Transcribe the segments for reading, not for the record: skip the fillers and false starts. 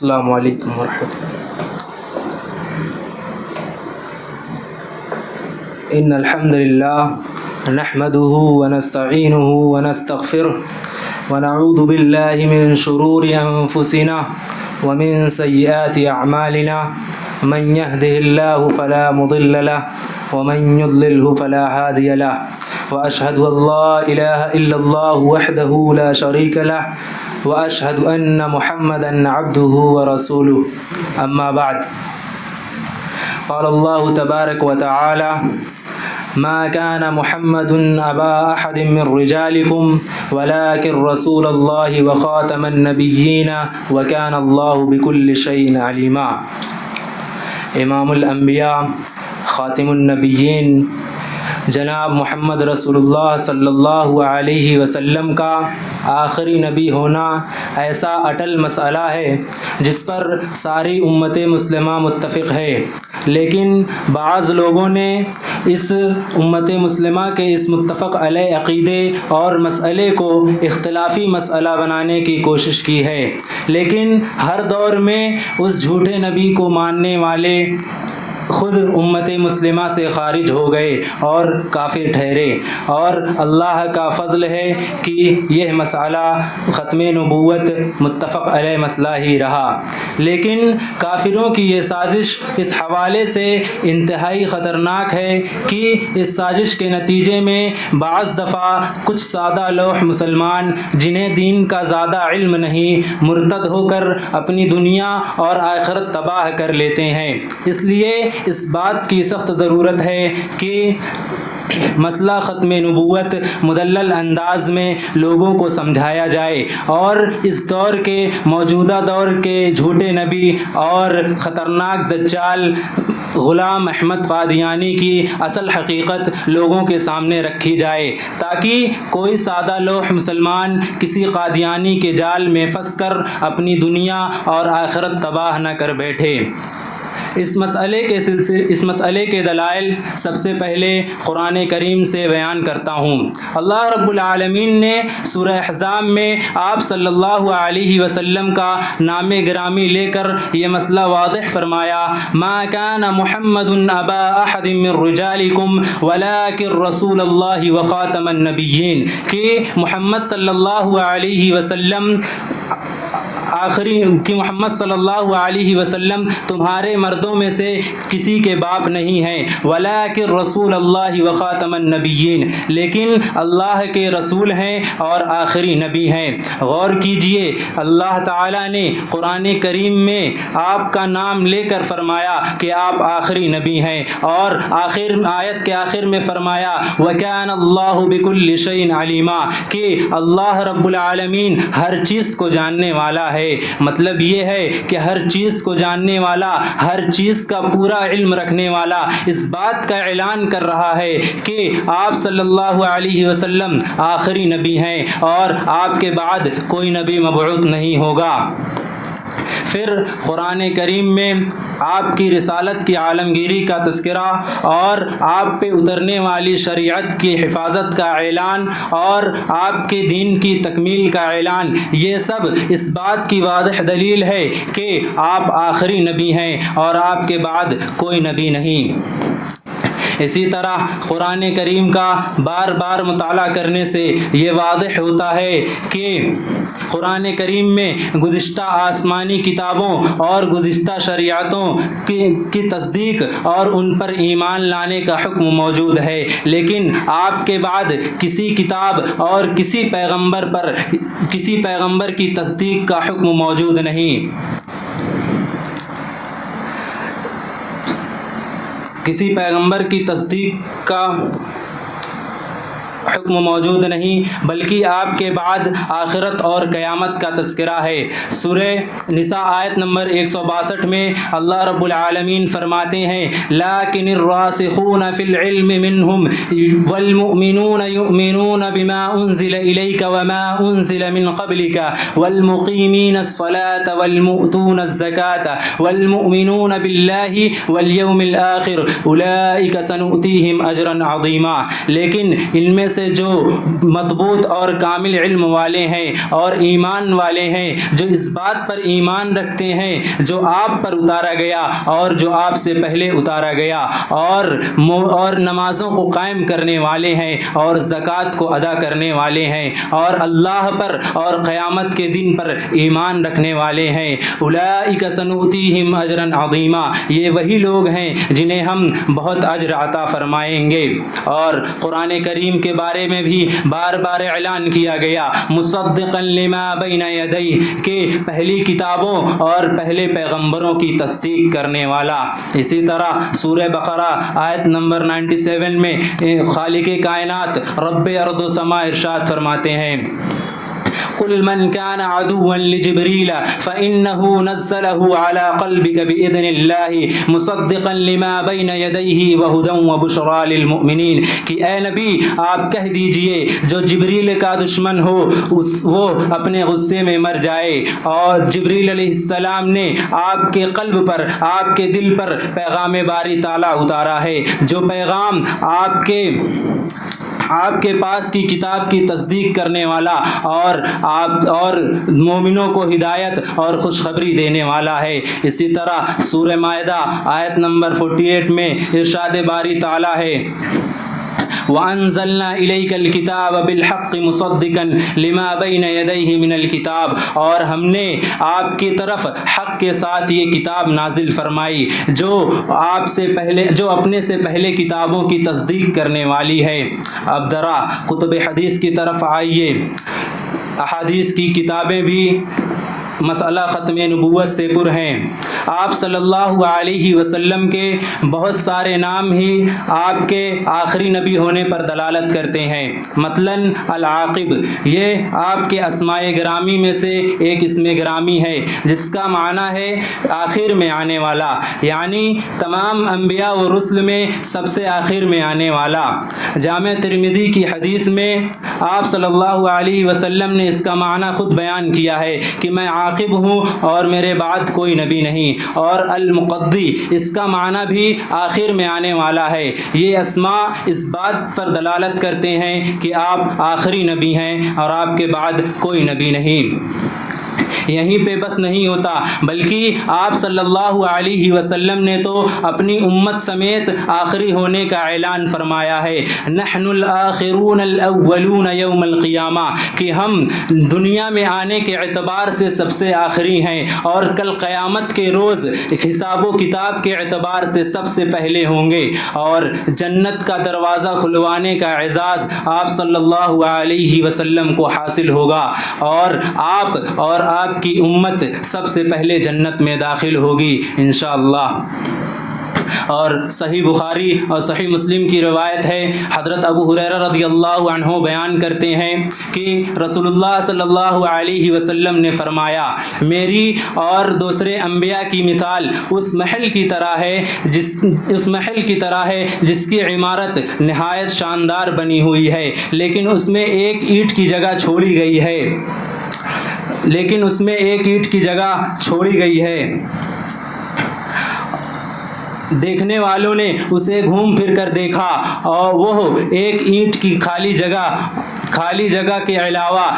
السلام علیکم ورحمۃ اللہ۔ ان الحمد للہ نحمده ونستعینه ونستغفره ونعوذ باللہ من شرور انفسنا ومن سیئات اعمالنا من يهده الله فلا مضل له ومن يضلله فلا هادي له واشهد ان لا اله الا الله وحده لا شريك له واشهد ان محمدا عبده ورسوله اما بعد قال الله تبارك وتعالى ما كان محمد أبا أحد من رجالكم ولكن رسول الله وخاتم النبيين وكان الله بكل شيء عليما۔ امام الانبیاء خاتم النبیین جناب محمد رسول اللہ صلی اللہ علیہ وسلم کا آخری نبی ہونا ایسا اٹل مسئلہ ہے جس پر ساری امت مسلمہ متفق ہے، لیکن بعض لوگوں نے اس امت مسلمہ کے اس متفق علیہ عقیدے اور مسئلے کو اختلافی مسئلہ بنانے کی کوشش کی ہے، لیکن ہر دور میں اس جھوٹے نبی کو ماننے والے خود امت مسلمہ سے خارج ہو گئے اور کافر ٹھہرے، اور اللہ کا فضل ہے کہ یہ مسئلہ ختم نبوت متفق علیہ مسئلہ ہی رہا، لیکن کافروں کی یہ سازش اس حوالے سے انتہائی خطرناک ہے کہ اس سازش کے نتیجے میں بعض دفعہ کچھ سادہ لوح مسلمان جنہیں دین کا زیادہ علم نہیں مرتد ہو کر اپنی دنیا اور آخرت تباہ کر لیتے ہیں۔ اس لیے اس بات کی سخت ضرورت ہے کہ مسئلہ ختم نبوت مدلل انداز میں لوگوں کو سمجھایا جائے اور اس دور کے موجودہ دور کے جھوٹے نبی اور خطرناک دجال غلام احمد قادیانی کی اصل حقیقت لوگوں کے سامنے رکھی جائے، تاکہ کوئی سادہ لوح مسلمان کسی قادیانی کے جال میں پھنس کر اپنی دنیا اور آخرت تباہ نہ کر بیٹھے۔ اس مسئلے کے دلائل سب سے پہلے قرآن کریم سے بیان کرتا ہوں۔ اللہ رب العالمین نے سورہ احزاب میں آپ صلی اللہ علیہ وسلم کا نام گرامی لے کر یہ مسئلہ واضح فرمایا، ما کان محمد ابا احد من رجالکم ولکن رسول اللہ وخاتم النبیین، کہ محمد صلی اللہ علیہ وسلم محمد صلی اللہ علیہ وسلم تمہارے مردوں میں سے کسی کے باپ نہیں ہیں، ولیکن رسول اللہ وخاتم النبیین، لیکن اللہ کے رسول ہیں اور آخری نبی ہیں۔ غور کیجئے، اللہ تعالیٰ نے قرآن کریم میں آپ کا نام لے کر فرمایا کہ آپ آخری نبی ہیں، اور آیت کے آخر میں فرمایا وَكَانَ اللَّهُ بِكُلِّ شَيْءٍ عَلِيمًا، کہ اللہ رب العالمین ہر چیز کو جاننے والا ہے۔ مطلب یہ ہے کہ ہر چیز کو جاننے والا، ہر چیز کا پورا علم رکھنے والا اس بات کا اعلان کر رہا ہے کہ آپ صلی اللہ علیہ وسلم آخری نبی ہیں اور آپ کے بعد کوئی نبی مبعوث نہیں ہوگا۔ پھر قرآن کریم میں آپ کی رسالت کی عالمگیری کا تذکرہ اور آپ پہ اترنے والی شریعت کی حفاظت کا اعلان اور آپ کے دین کی تکمیل کا اعلان، یہ سب اس بات کی واضح دلیل ہے کہ آپ آخری نبی ہیں اور آپ کے بعد کوئی نبی نہیں۔ اسی طرح قرآن کریم کا بار بار مطالعہ کرنے سے یہ واضح ہوتا ہے کہ قرآن کریم میں گزشتہ آسمانی کتابوں اور گزشتہ شریعتوں کی تصدیق اور ان پر ایمان لانے کا حکم موجود ہے، لیکن آپ کے بعد کسی کتاب اور کسی پیغمبر کی تصدیق کا حکم موجود نہیں۔ کسی پیغمبر کی تصدیق کا حکم موجود نہیں، بلکہ آپ کے بعد آخرت اور قیامت کا تذکرہ ہے۔ سورہ نساء آیت نمبر 162 میں اللہ رب العالمین فرماتے ہیں لیکن الراسخون فی العلم منہم والمؤمنون یؤمنون بما انزل الیک وما انزل من قبلک والمقیمین الصلاة والمؤتون الزکاة والمؤمنون باللہ والیوم الآخر اولئک سنؤتیہم اجرا عظیما، لیکن ان میں سے سے جو مضبوط اور کامل علم والے ہیں اور ایمان والے ہیں، جو اس بات پر ایمان رکھتے ہیں جو آپ پر اتارا گیا اور جو آپ سے پہلے اتارا گیا، اور نمازوں کو قائم کرنے والے ہیں اور زکوٰۃ کو ادا کرنے والے ہیں اور اللہ پر اور قیامت کے دن پر ایمان رکھنے والے ہیں۔ اولئک سنؤتیہم اجرا عظیما، یہ وہی لوگ ہیں جنہیں ہم بہت اجر عطا فرمائیں گے۔ اور قرآن کریم کے بارے میں بھی بار بار اعلان کیا گیا، مصدقا لما بین یدیہ، کہ پہلی کتابوں اور پہلے پیغمبروں کی تصدیق کرنے والا۔ اسی طرح سورہ بقرہ آیت نمبر 97 میں خالق کائنات رب ارض و سما ارشاد فرماتے ہیں، قل من كان عدوا لجبريل فإنه نزله على قلبك بإذن الله مصدقا لما بين يديه وهدى وبشرى للمؤمنين، کہ اے نبی آپ کہہ دیجئے جو جبریل کا دشمن ہو وہ اپنے غصے میں مر جائے، اور جبریل علیہ السلام نے آپ کے قلب پر، آپ کے دل پر پیغام باری تعالیٰ اتارا ہے، جو پیغام آپ کے پاس کی کتاب کی تصدیق کرنے والا اور مومنوں کو ہدایت اور خوشخبری دینے والا ہے۔ اسی طرح سورہ مائدہ آیت نمبر 48 میں ارشاد باری تعالیٰ ہے، وَأَنزَلْنَا إِلَيْكَ الْكِتَابَ بِالْحَقِّ مُصَدِّقًا لِمَا بَيْنَ يَدَيْهِ مِنَ الْكِتَابِ، اور ہم نے آپ کی طرف حق کے ساتھ یہ کتاب نازل فرمائی جو اپنے سے پہلے کتابوں کی تصدیق کرنے والی ہے۔ اب ذرا کتب حدیث کی طرف آئیے۔ احادیث کی کتابیں بھی مسئلہ ختم نبوت سے پر ہیں۔ آپ صلی اللہ علیہ وسلم کے بہت سارے نام ہی آپ کے آخری نبی ہونے پر دلالت کرتے ہیں، مثلاً العاقب، یہ آپ کے اسماء گرامی میں سے ایک اسم گرامی ہے جس کا معنی ہے آخر میں آنے والا، یعنی تمام انبیاء و رسل میں سب سے آخر میں آنے والا۔ جامع ترمذی کی حدیث میں آپ صلی اللہ علیہ وسلم نے اس کا معنی خود بیان کیا ہے کہ میں عاقب ہوں اور میرے بعد کوئی نبی نہیں۔ اور المقدی، اس کا معنی بھی آخر میں آنے والا ہے۔ یہ اسماء اس بات پر دلالت کرتے ہیں کہ آپ آخری نبی ہیں اور آپ کے بعد کوئی نبی نہیں۔ یہیں پہ بس نہیں ہوتا، بلکہ آپ صلی اللہ علیہ وسلم نے تو اپنی امت سمیت آخری ہونے کا اعلان فرمایا ہے، نحن الآخرون الاولون یوم القیامہ، کہ ہم دنیا میں آنے کے اعتبار سے سب سے آخری ہیں اور کل قیامت کے روز حساب و کتاب کے اعتبار سے سب سے پہلے ہوں گے، اور جنت کا دروازہ کھلوانے کا اعزاز آپ صلی اللہ علیہ وسلم کو حاصل ہوگا، اور آپ کی امت سب سے پہلے جنت میں داخل ہوگی انشاءاللہ۔ اور صحیح بخاری اور صحیح مسلم کی روایت ہے، حضرت ابو ہریرہ رضی اللہ عنہ بیان کرتے ہیں کہ رسول اللہ صلی اللہ علیہ وسلم نے فرمایا، میری اور دوسرے انبیاء کی مثال اس محل کی طرح ہے جس کی عمارت نہایت شاندار بنی ہوئی ہے، لیکن اس میں ایک اینٹ کی جگہ چھوڑی گئی ہے۔ دیکھنے والوں نے اسے گھوم پھر کر دیکھا اور وہ ایک اینٹ کی خالی جگہ کے علاوہ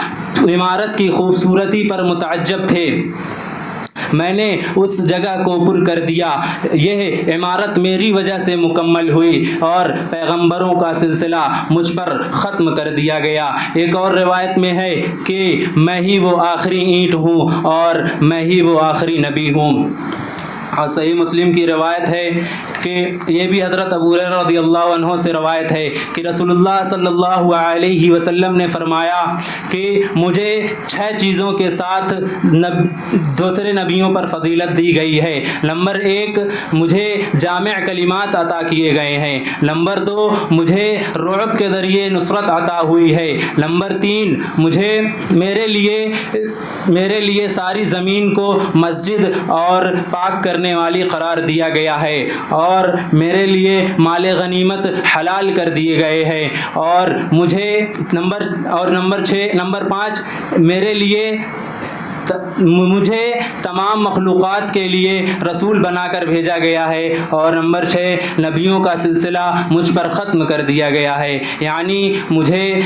عمارت کی خوبصورتی پر متعجب تھے۔ میں نے اس جگہ کو پر کر دیا، یہ عمارت میری وجہ سے مکمل ہوئی اور پیغمبروں کا سلسلہ مجھ پر ختم کر دیا گیا۔ ایک اور روایت میں ہے کہ میں ہی وہ آخری اینٹ ہوں اور میں ہی وہ آخری نبی ہوں۔ اور صحیح مسلم کی روایت ہے کہ یہ بھی حضرت ابو ہریرہ رضی اللہ عنہ سے روایت ہے کہ رسول اللہ صلی اللہ علیہ وسلم نے فرمایا کہ مجھے 6 چیزوں کے ساتھ دوسرے نبیوں پر فضیلت دی گئی ہے۔ نمبر 1، مجھے جامع کلمات عطا کیے گئے ہیں۔ نمبر 2، مجھے رعب کے ذریعے نصرت عطا ہوئی ہے۔ نمبر 3، مجھے میرے لیے ساری زمین کو مسجد اور پاک کرنے والی قرار دیا گیا ہے، اور میرے لیے مال غنیمت حلال کر دیے گئے ہیں، اور نمبر 5، مجھے تمام مخلوقات کے لیے رسول بنا کر بھیجا گیا ہے، اور نمبر 6 نبیوں کا سلسلہ مجھ پر ختم کر دیا گیا ہے، یعنی مجھے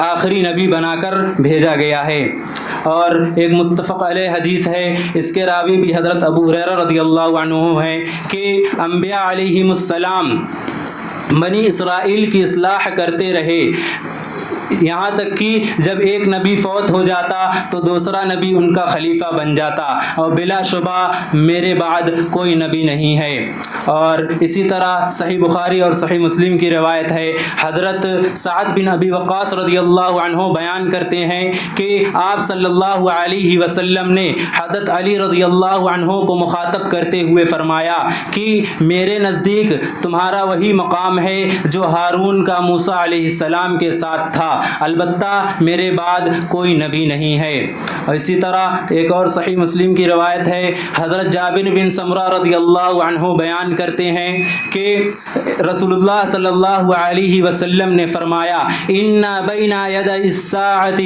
آخری نبی بنا کر بھیجا گیا ہے۔ اور ایک متفق علیہ حدیث ہے، اس کے راوی بھی حضرت ابو ہریرہ رضی اللہ عنہ ہیں کہ انبیاء علیہم السلام بنی اسرائیل کی اصلاح کرتے رہے، یہاں تک کہ جب ایک نبی فوت ہو جاتا تو دوسرا نبی ان کا خلیفہ بن جاتا، اور بلا شبہ میرے بعد کوئی نبی نہیں ہے۔ اور اسی طرح صحیح بخاری اور صحیح مسلم کی روایت ہے، حضرت سعد بن ابی وقاص رضی اللہ عنہ بیان کرتے ہیں کہ آپ صلی اللہ علیہ وسلم نے حضرت علی رضی اللہ عنہ کو مخاطب کرتے ہوئے فرمایا کہ میرے نزدیک تمہارا وہی مقام ہے جو ہارون کا موسیٰ علیہ السلام کے ساتھ تھا، البتہ میرے بعد کوئی نبی نہیں ہے۔ اور اسی طرح ایک اور صحیح مسلم کی روایت ہے، حضرت جابر بن سمرہ رضی اللہ عنہ بیان کرتے ہیں کہ رسول اللہ صلی اللہ علیہ وسلم نے فرمایا ان بین یدی الساعۃ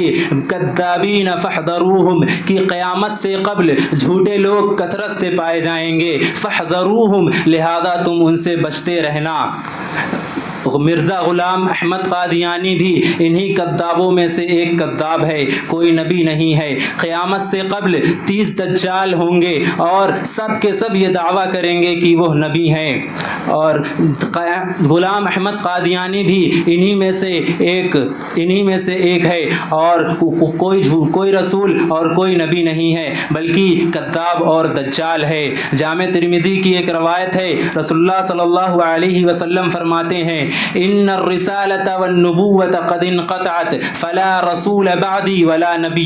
کذابین فاحذروہم، کہ قیامت سے قبل جھوٹے لوگ کثرت سے پائے جائیں گے، فاحذروہم، لہذا تم ان سے بچتے رہنا۔ مرزا غلام احمد قادیانی بھی انہی کذابوں میں سے ایک کذاب ہے، کوئی نبی نہیں ہے۔ قیامت سے قبل 30 دجال ہوں گے اور سب کے سب یہ دعویٰ کریں گے کہ وہ نبی ہیں، اور غلام احمد قادیانی بھی انہی میں سے ایک ہے، اور کوئی رسول اور کوئی نبی نہیں ہے بلکہ کذاب اور دجال ہے۔ جامع ترمذی کی ایک روایت ہے، رسول اللہ صلی اللہ علیہ وسلم فرماتے ہیں ان الرسالۃ والنبوۃ قد انقطعت فلا رسول بعدی ولا نبی،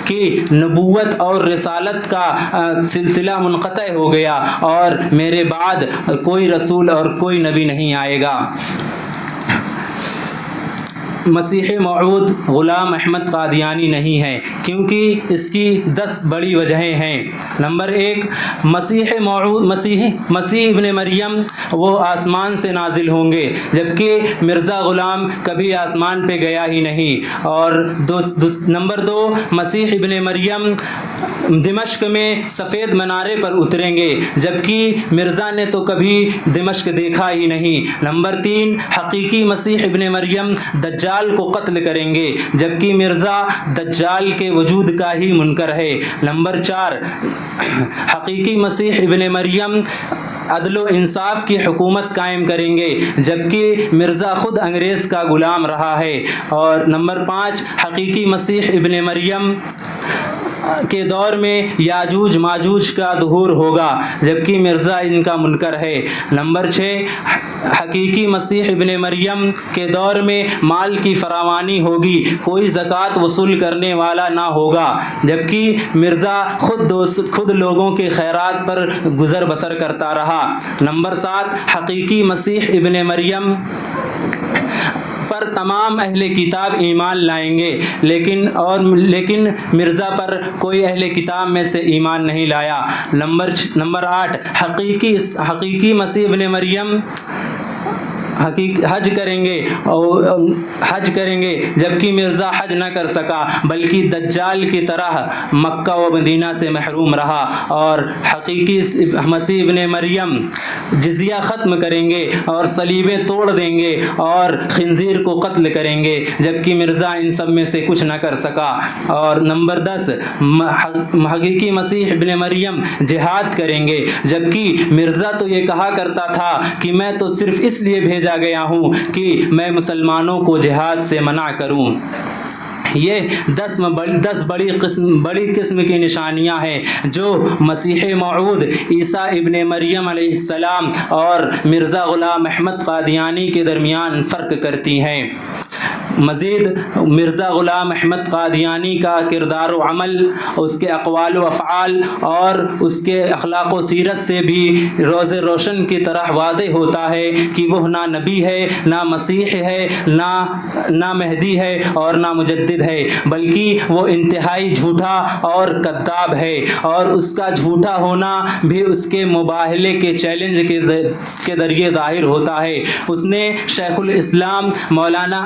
کہ نبوت اور رسالت کا سلسلہ منقطع ہو گیا اور میرے بعد کوئی رسول اور کوئی نبی نہیں آئے گا۔ مسیح موعود غلام احمد قادیانی نہیں ہے، کیونکہ اس کی 10 بڑی وجہیں ہیں۔ نمبر 1، مسیح ابن مریم وہ آسمان سے نازل ہوں گے، جبکہ مرزا غلام کبھی آسمان پہ گیا ہی نہیں۔ اور نمبر 2، مسیح ابن مریم دمشق میں سفید منارے پر اتریں گے، جبکہ مرزا نے تو کبھی دمشق دیکھا ہی نہیں۔ نمبر 3، حقیقی مسیح ابن مریم دجال کو قتل کریں گے، جبکہ مرزا دجال کے وجود کا ہی منکر ہے۔ نمبر 4، حقیقی مسیح ابن مریم عدل و انصاف کی حکومت قائم کریں گے، جبکہ مرزا خود انگریز کا غلام رہا ہے۔ اور نمبر 5، حقیقی مسیح ابن مریم کے دور میں یاجوج ماجوج کا ظہور ہوگا، جبکہ مرزا ان کا منکر ہے۔ نمبر 6، حقیقی مسیح ابن مریم کے دور میں مال کی فراوانی ہوگی، کوئی زکوٰۃ وصول کرنے والا نہ ہوگا، جبکہ مرزا خود لوگوں کے خیرات پر گزر بسر کرتا رہا۔ نمبر 7، حقیقی مسیح ابن مریم پر تمام اہل کتاب ایمان لائیں گے، لیکن مرزا پر کوئی اہل کتاب میں سے ایمان نہیں لایا۔ نمبر 8، حقیقی مسیح ابن مریم حج کریں گے جبکہ مرزا حج نہ کر سکا، بلکہ دجال کی طرح مکہ و مدینہ سے محروم رہا۔ اور حقیقی مسیح ابن مریم جزیہ ختم کریں گے اور صلیبیں توڑ دیں گے اور خنزیر کو قتل کریں گے، جبکہ مرزا ان سب میں سے کچھ نہ کر سکا۔ اور نمبر 10، حقیقی مسیح ابن مریم جہاد کریں گے، جبکہ مرزا تو یہ کہا کرتا تھا کہ میں تو صرف اس لیے بھیجا گیا ہوں کہ میں مسلمانوں کو جہاد سے منع کروں۔ یہ 10 بڑی قسم کی نشانیاں ہیں جو مسیح موعود عیسیٰ ابن مریم علیہ السلام اور مرزا غلام احمد قادیانی کے درمیان فرق کرتی ہیں۔ مزید مرزا غلام احمد قادیانی کا کردار و عمل، اس کے اقوال و افعال اور اس کے اخلاق و سیرت سے بھی روز روشن کی طرح واضح ہوتا ہے کہ وہ نہ نبی ہے، نہ مسیح ہے، نہ مہدی ہے اور نہ مجدد ہے، بلکہ وہ انتہائی جھوٹا اور کذاب ہے، اور اس کا جھوٹا ہونا بھی اس کے مباہلے کے چیلنج کے ذریعے ظاہر ہوتا ہے۔ اس نے شیخ الاسلام مولانا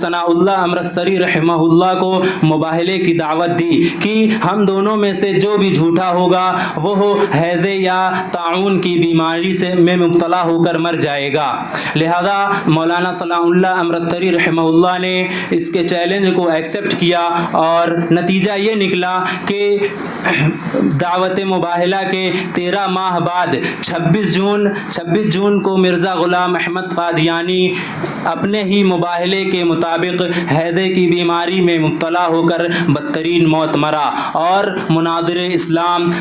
ثناء اللہ امرتسری رحمہ اللہ کو مباہلے کی دعوت دی کہ ہم دونوں میں سے جو بھی جھوٹا ہوگا وہ ہیضے یا طاعون کی بیماری میں مبتلا ہو کر مر جائے گا۔ لہذا مولانا ثناء اللہ امرتسری رحمہ اللہ نے اس کے چیلنج کو ایکسیپٹ کیا اور نتیجہ یہ نکلا کہ دعوت مباہلہ کے 13 ماہ بعد 26 جون کو مرزا غلام احمد قادیانی اپنے ہی مباہلے کے مطابق ہیضے کی بیماری میں مبتلا ہو کر بدترین موت مرا، اور مناظر اسلام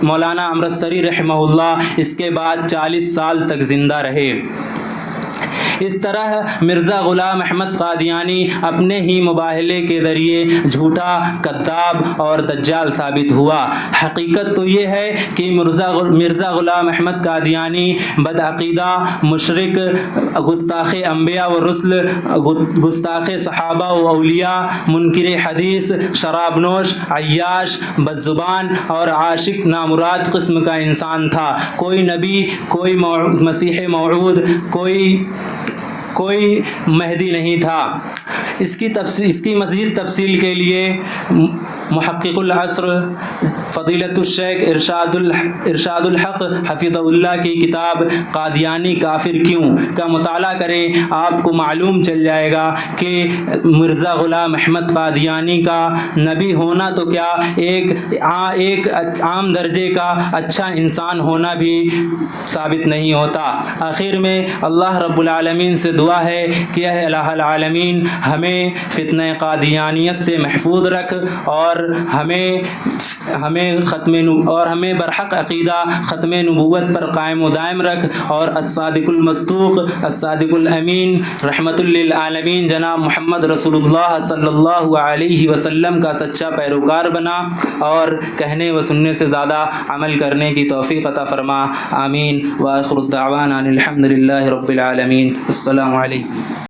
مولانا امرتسری رحمہ اللہ اس کے بعد 40 سال تک زندہ رہے۔ اس طرح مرزا غلام احمد قادیانی اپنے ہی مباہلے کے ذریعے جھوٹا، کذاب اور دجال ثابت ہوا۔ حقیقت تو یہ ہے کہ مرزا غلام احمد قادیانی بدعقیدہ، مشرک، گستاخ انبیاء و رسل، گستاخ صحابہ و اولیاء، منکر حدیث، شراب نوش، عیاش، بدزبان اور عاشق نامراد قسم کا انسان تھا۔ کوئی نبی، کوئی مسیح موعود، کوئی مہدی نہیں تھا۔ اس کی مزید تفصیل کے لیے محقق العصر فضیلت الشیخ ارشاد الحق حفظہ اللہ کی کتاب قادیانی کافر کیوں کا مطالعہ کریں، آپ کو معلوم چل جائے گا کہ مرزا غلام احمد قادیانی کا نبی ہونا تو کیا، ایک عام درجے کا اچھا انسان ہونا بھی ثابت نہیں ہوتا۔ آخر میں اللہ رب العالمین سے دعا ہے کہ اے الہ العالمین ہمیں فتنہ قادیانیت سے محفوظ رکھ، اور ہمیں برحق عقیدہ ختم نبوت پر قائم و دائم رکھ، اور الصادق المصدوق الصادق الامین رحمت للعالمین جناب محمد رسول اللہ صلی اللہ علیہ وسلم کا سچا پیروکار بنا، اور کہنے و سننے سے زیادہ عمل کرنے کی توفیق عطا فرما۔ آمین۔ وآخر الدعوانا ان الحمد للہ رب العالمین۔ السلام علیکم۔